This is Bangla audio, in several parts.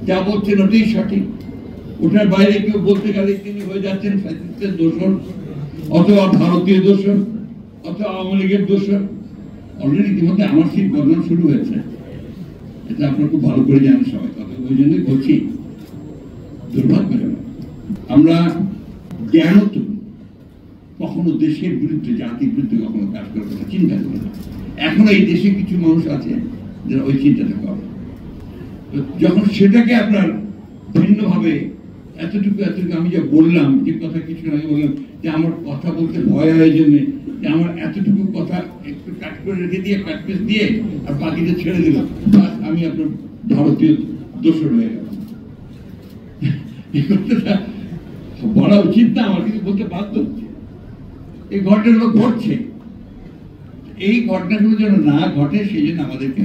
যা বলছেন ওটাই সঠিক। ওটার বাইরে কেউ বলতে গেলে তিনি হয়ে যাচ্ছেন ফ্যাসিস্টের দোষর, অথবা ভারতীয় দোষর, অথবা আওয়ামী লীগের দোষর। অলরেডি ইতিমধ্যে আমার সেই বদনাম শুরু হয়েছে, এটা আপনার খুব ভালো করে জানেন সবাই। কথা ওই জন্যই বলছি, দুর্ভাগ্যজনক আমরা জ্ঞানত কখনো দেশের বিরুদ্ধে, জাতির বিরুদ্ধে কখনো কাজ করার কথা চিন্তা করি না। এখন এই দেশে কিছু মানুষ আছে যারা ওই চিন্তাটা করে। যখন সেটাকে আপনার ভিন্নভাবে এতটুকু আমি যা বললাম, যে কথা কিছু আগে বললাম যে আমার কথা বলতে ভয় হয় জন্য, যে আমার এতটুকু কথা একটু কাট করে রেখে দিয়ে কাটপিস দিয়ে আর বাকিটা ছেড়ে দিলাম, আমি আপনার ভারতীয় দোষর হয়ে গেলাম। এই কথাটা বলা উচিত না, আমার কিছু বলতে বাধ্য হচ্ছে। এই ঘটনাগুলো ঘটছে, এই ঘটনাগুলো যেন না ঘটে সেই জন্য আমাদেরকে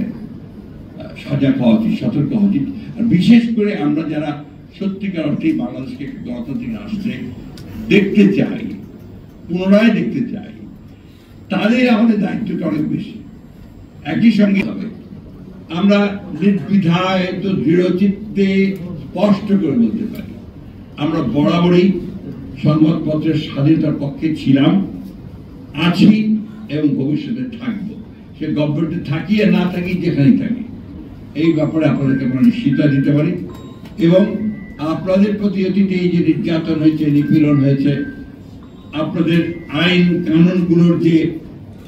সজাগ হওয়া উচিত, সতর্ক হওয়া উচিত। আর বিশেষ করে আমরা যারা সত্যিকার অর্থে বাংলাদেশকে গণতান্ত্রিক রাষ্ট্রে দেখতে চাই, পুনরায় দেখতে চাই, তাদের আমাদের দায়িত্বটা অনেক বেশি। একই সঙ্গে হবে আমরা নির্দ্বিধায় তো দৃঢ়চিত্তে স্পষ্ট করে বলতে পারি, আমরা বরাবরই সংবাদপত্রের স্বাধীনতার পক্ষে ছিলাম, আছি এবং ভবিষ্যতে থাকবো। সে গভর্নমেন্টে থাকি আর না থাকি, যেখানেই থাকি, এই ব্যাপারে আপনাদেরকে আমরা নিশ্চয়তা দিতে পারি। এবং আপনাদের প্রতি অতীতে এই যে নির্যাতন হয়েছে, নিপীড়ন হয়েছে, আপনাদের আইন কানুনগুলোর যে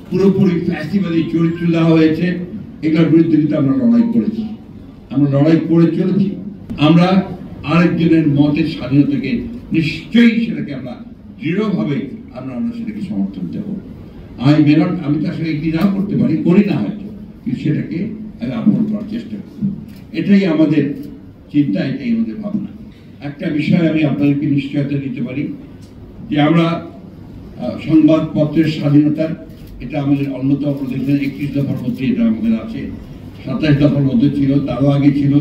পুরোপুরি ফ্যাসিবাদী চরিত্র দেওয়া হয়েছে, এগুলোর বিরুদ্ধে কিন্তু আমরা লড়াই করেছি, আমরা লড়াই করে চলেছি। আমরা আরেকজনের মতের স্বাধীনতাকে নিশ্চয়ই সেটাকে আমরা দৃঢ়ভাবে আমরা সেটাকে সমর্থন দেব। আমি তার সাথে একটি নাও করতে পারি, করি না হয়তো, কিন্তু সেটাকে আমি আপন করার চেষ্টা করব। এটাই আমাদের চিন্তা, এটাই আমাদের ভাবনা। একটা বিষয় আমি আপনাদেরকে নিশ্চয়তা দিতে পারি যে আমরা সংবাদপত্রের স্বাধীনতার, এটা আমাদের অন্যতম, দেখবেন 31 দফার মধ্যে এটা আমাদের আছে, 27 দফার মধ্যে ছিল, তারও আগে ছিল,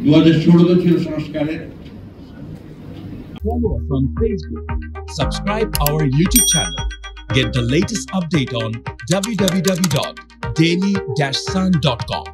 2016 ছিল সংস্কারের। Follow us on Facebook. Subscribe our YouTube channel. Get the latest update on www.daily-sun.com.